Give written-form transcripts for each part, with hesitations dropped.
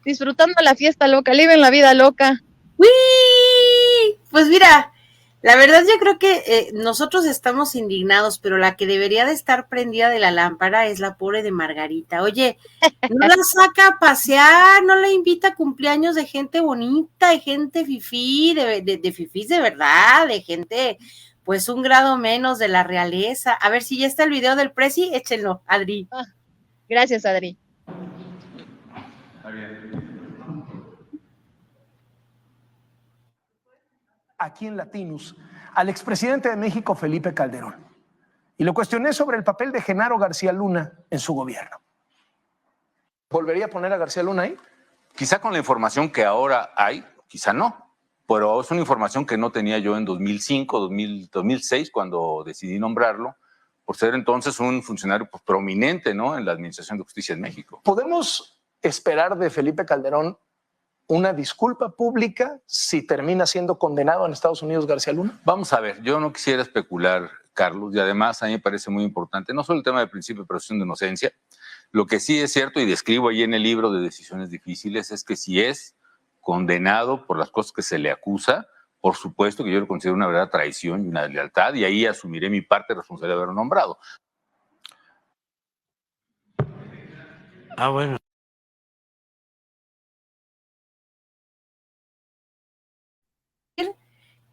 disfrutando la fiesta loca, viven la vida loca. ¡Uy! Pues mira, la verdad yo creo que nosotros estamos indignados, pero la que debería de estar prendida de la lámpara es la pobre de Margarita. Oye, no la saca a pasear, no la invita a cumpleaños de gente bonita, de gente fifí, de fifís de verdad, de gente, pues un grado menos de la realeza. A ver si ya está el video del presi, échenlo, Adri. Gracias, Adri. Aquí en Latinus, al expresidente de México, Felipe Calderón, y lo cuestioné sobre el papel de Genaro García Luna en su gobierno. ¿Volvería a poner a García Luna ahí? Quizá con la información que ahora hay, quizá no, pero es una información que no tenía yo en 2005, 2006, cuando decidí nombrarlo, por ser entonces un funcionario pues, prominente, ¿no?, en la Administración de Justicia en México. ¿Podemos esperar de Felipe Calderón una disculpa pública si termina siendo condenado en Estados Unidos García Luna? Vamos a ver, yo no quisiera especular, Carlos, y además a mí me parece muy importante, no solo el tema del principio de presunción de inocencia, lo que sí es cierto, y describo ahí en el libro de Decisiones Difíciles, es que si es condenado por las cosas que se le acusa, por supuesto que yo lo considero una verdadera traición y una deslealtad, y ahí asumiré mi parte de responsabilidad de haberlo nombrado. Ah, bueno.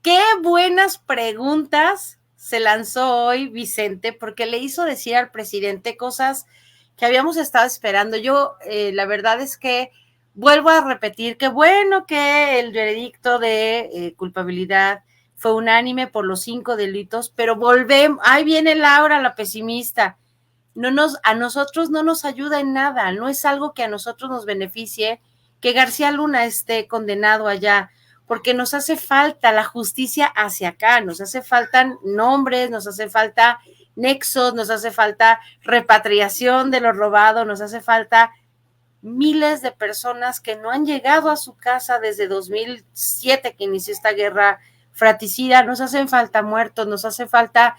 Qué buenas preguntas se lanzó hoy Vicente, porque le hizo decir al presidente cosas que habíamos estado esperando. Yo, la verdad es que vuelvo a repetir que bueno que el veredicto de culpabilidad fue unánime por los 5 delitos, pero volvemos, ahí viene Laura, la pesimista. A nosotros no nos ayuda en nada, no es algo que a nosotros nos beneficie que García Luna esté condenado allá, porque nos hace falta la justicia hacia acá, nos hace falta nombres, nos hace falta nexos, nos hace falta repatriación de lo robado, nos hace falta miles de personas que no han llegado a su casa desde 2007 que inició esta guerra fratricida, nos hacen falta muertos, nos hace falta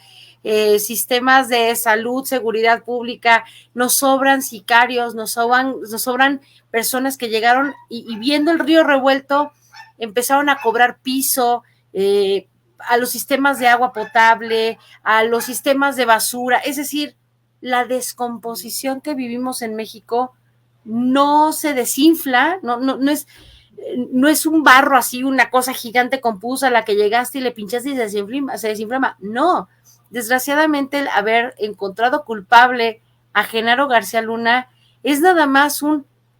sistemas de salud, seguridad pública, nos sobran sicarios, nos sobran personas que llegaron y viendo el río revuelto empezaron a cobrar piso, a los sistemas de agua potable, a los sistemas de basura, es decir, la descomposición que vivimos en México no se desinfla, no es un barro así, una cosa gigante compusa a la que llegaste y le pinchaste y se desinflama, no, desgraciadamente el haber encontrado culpable a Genaro García Luna es nada más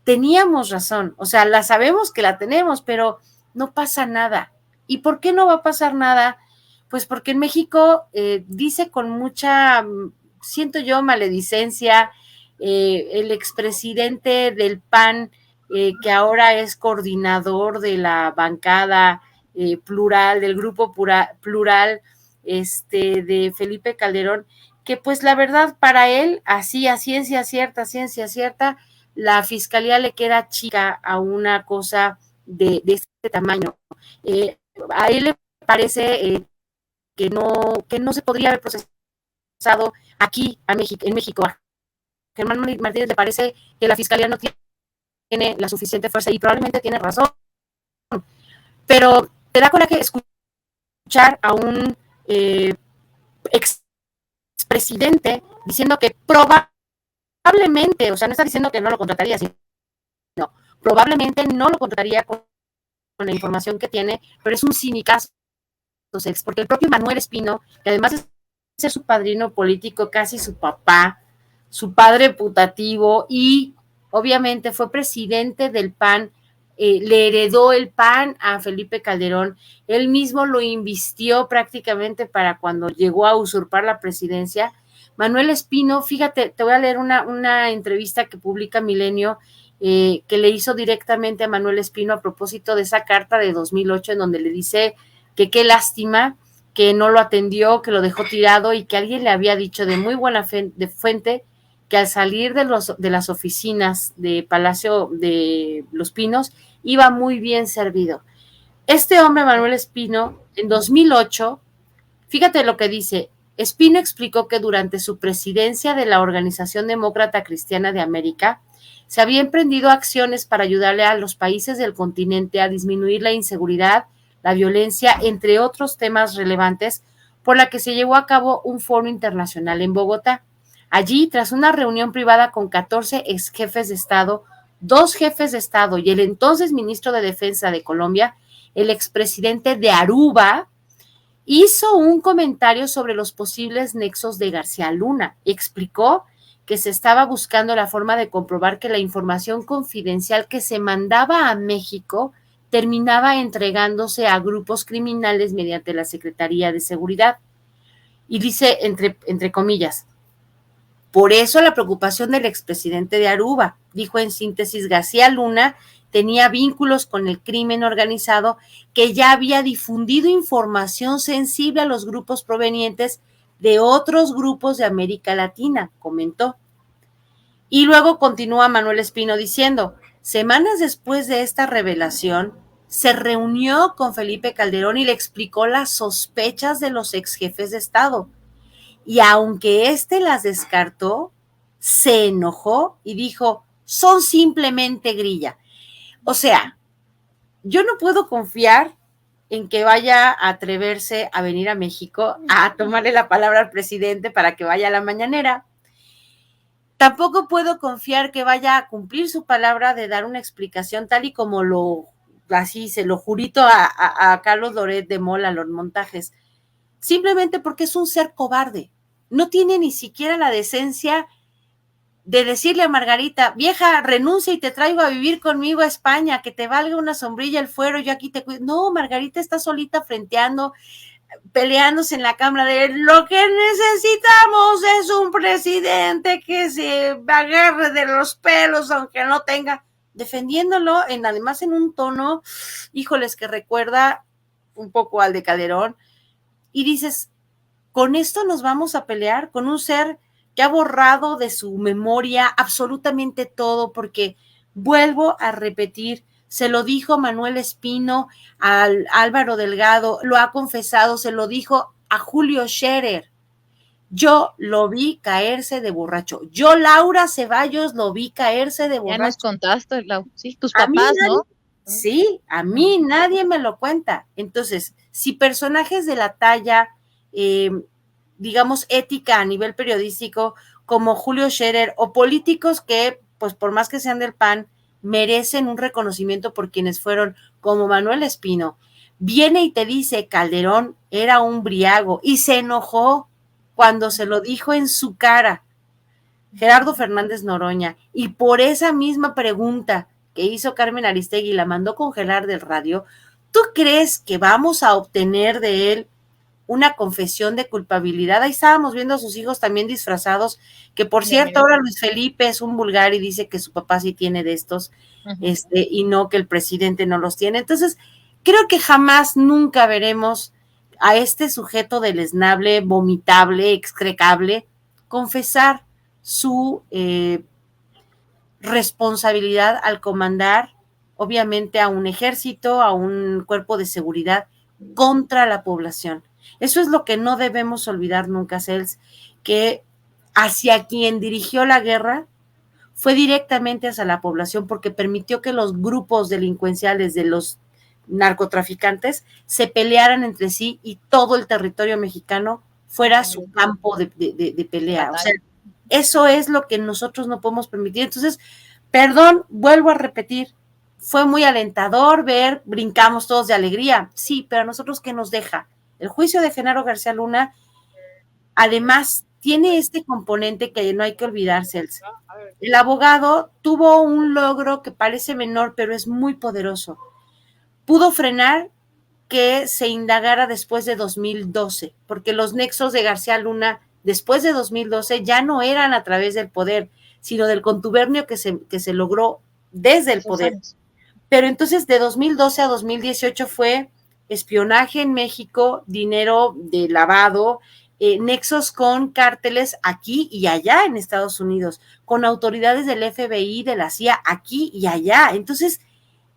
teníamos razón, o sea, la sabemos que la tenemos, pero no pasa nada. ¿Y por qué no va a pasar nada? Pues porque en México dice con mucha, siento yo, maledicencia, el expresidente del PAN, que ahora es coordinador de la bancada plural, del grupo plural, de Felipe Calderón, que pues la verdad para él, así a ciencia cierta, la fiscalía le queda chica a una cosa de este tamaño. A él le parece que no se podría haber procesado aquí en México. A Germán Martínez le parece que la fiscalía no tiene la suficiente fuerza y probablemente tiene razón. Pero te da coraje escuchar a un expresidente diciendo que probablemente, o sea, no está diciendo que no lo contrataría, sino probablemente no lo contrataría con la información que tiene, pero es un cinicazo, porque el propio Manuel Espino, que además de ser su padrino político, casi su papá, su padre putativo, y obviamente fue presidente del PAN, le heredó el PAN a Felipe Calderón, él mismo lo invistió prácticamente para cuando llegó a usurpar la presidencia. Manuel Espino, fíjate, te voy a leer una entrevista que publica Milenio, que le hizo directamente a Manuel Espino a propósito de esa carta de 2008 en donde le dice que qué lástima que no lo atendió, que lo dejó tirado y que alguien le había dicho de muy buena fuente que al salir de las oficinas de Palacio de los Pinos iba muy bien servido. Este hombre, Manuel Espino, en 2008, fíjate lo que dice, Espino explicó que durante su presidencia de la Organización Demócrata Cristiana de América, se había emprendido acciones para ayudarle a los países del continente a disminuir la inseguridad, la violencia, entre otros temas relevantes, por la que se llevó a cabo un foro internacional en Bogotá. Allí, tras una reunión privada con 14 ex jefes de Estado, 2 jefes de Estado y el entonces ministro de Defensa de Colombia, el expresidente de Aruba, hizo un comentario sobre los posibles nexos de García Luna. Explicó que se estaba buscando la forma de comprobar que la información confidencial que se mandaba a México terminaba entregándose a grupos criminales mediante la Secretaría de Seguridad. Y dice, entre comillas, por eso la preocupación del expresidente de Aruba, dijo en síntesis, García Luna tenía vínculos con el crimen organizado que ya había difundido información sensible a los grupos provenientes de otros grupos de América Latina, comentó. Y luego continúa Manuel Espino diciendo, semanas después de esta revelación, se reunió con Felipe Calderón y le explicó las sospechas de los ex jefes de Estado. Y aunque éste las descartó, se enojó y dijo, son simplemente grilla. O sea, yo no puedo confiar en que vaya a atreverse a venir a México a tomarle la palabra al presidente para que vaya a la mañanera. Tampoco puedo confiar que vaya a cumplir su palabra de dar una explicación tal y como se lo jurito a Carlos Loret de Mola, los montajes, simplemente porque es un ser cobarde. No tiene ni siquiera la decencia de decirle a Margarita, vieja, renuncia y te traigo a vivir conmigo a España, que te valga una sombrilla el fuero, yo aquí te cuido. No, Margarita está solita frenteando, peleándose en la Cámara de lo que necesitamos es un presidente que se agarre de los pelos, aunque no tenga, defendiéndolo, además en un tono, híjoles, que recuerda un poco al de Calderón, y dices, con esto nos vamos a pelear, con un ser que ha borrado de su memoria absolutamente todo, porque vuelvo a repetir, se lo dijo Manuel Espino a Álvaro Delgado, lo ha confesado, se lo dijo a Julio Scherer. Yo lo vi caerse de borracho. Yo, Laura Ceballos, lo vi caerse de borracho. Ya nos contaste, Lau. Sí, tus papás, ¿no? Sí, a mí nadie me lo cuenta. Entonces, si personajes de la talla, digamos, ética a nivel periodístico, como Julio Scherer, o políticos que, pues por más que sean del PAN, merecen un reconocimiento por quienes fueron, como Manuel Espino, viene y te dice, Calderón era un briago, y se enojó cuando se lo dijo en su cara Gerardo Fernández Noroña, y por esa misma pregunta que hizo Carmen Aristegui y la mandó congelar del radio, ¿tú crees que vamos a obtener de él una confesión de culpabilidad? Ahí estábamos viendo a sus hijos también disfrazados, que por cierto, ahora Luis Felipe es un vulgar y dice que su papá sí tiene de estos, y no que el presidente no los tiene. Entonces, creo que jamás, nunca veremos a este sujeto deleznable, vomitable, excrecable, confesar su responsabilidad al comandar, obviamente, a un ejército, a un cuerpo de seguridad contra la población. Eso es lo que no debemos olvidar nunca, Cels, que hacia quien dirigió la guerra fue directamente hacia la población, porque permitió que los grupos delincuenciales de los narcotraficantes se pelearan entre sí y todo el territorio mexicano fuera su campo de pelea. O sea, eso es lo que nosotros no podemos permitir. Entonces, perdón, vuelvo a repetir, fue muy alentador ver, brincamos todos de alegría, sí, pero a nosotros, ¿qué nos deja? El juicio de Genaro García Luna, además, tiene este componente que no hay que olvidarse. El abogado tuvo un logro que parece menor, pero es muy poderoso. Pudo frenar que se indagara después de 2012, porque los nexos de García Luna después de 2012 ya no eran a través del poder, sino del contubernio que se logró desde el poder. Pero entonces de 2012 a 2018 fue espionaje en México, dinero de lavado, nexos con cárteles aquí y allá en Estados Unidos, con autoridades del FBI, de la CIA aquí y allá. Entonces,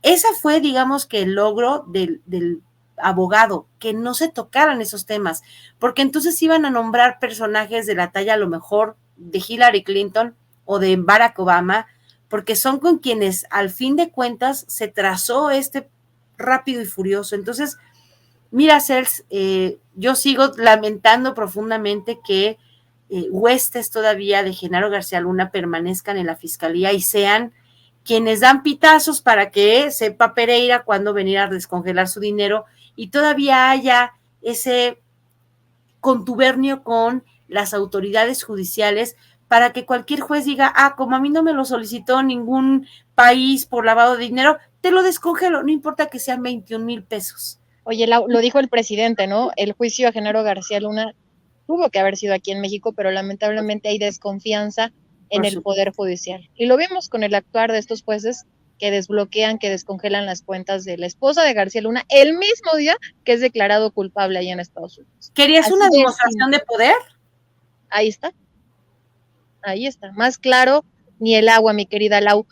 esa fue, digamos, que el logro del abogado, que no se tocaran esos temas, porque entonces iban a nombrar personajes de la talla a lo mejor de Hillary Clinton o de Barack Obama, porque son con quienes al fin de cuentas se trazó este Rápido y Furioso. Entonces, mira, Cels, yo sigo lamentando profundamente que huestes todavía de Genaro García Luna permanezcan en la fiscalía y sean quienes dan pitazos para que sepa Pereira cuándo venir a descongelar su dinero y todavía haya ese contubernio con las autoridades judiciales para que cualquier juez diga, como a mí no me lo solicitó ningún país por lavado de dinero, te lo descongelo, no importa que sean 21,000 pesos. Oye, lo dijo el presidente, ¿no? El juicio a Genaro García Luna tuvo que haber sido aquí en México, pero lamentablemente hay desconfianza en el Poder Judicial. Y lo vimos con el actuar de estos jueces que desbloquean, que descongelan las cuentas de la esposa de García Luna el mismo día que es declarado culpable allá en Estados Unidos. ¿Querías una demostración de poder? Ahí está. Más claro ni el agua, mi querida Lau.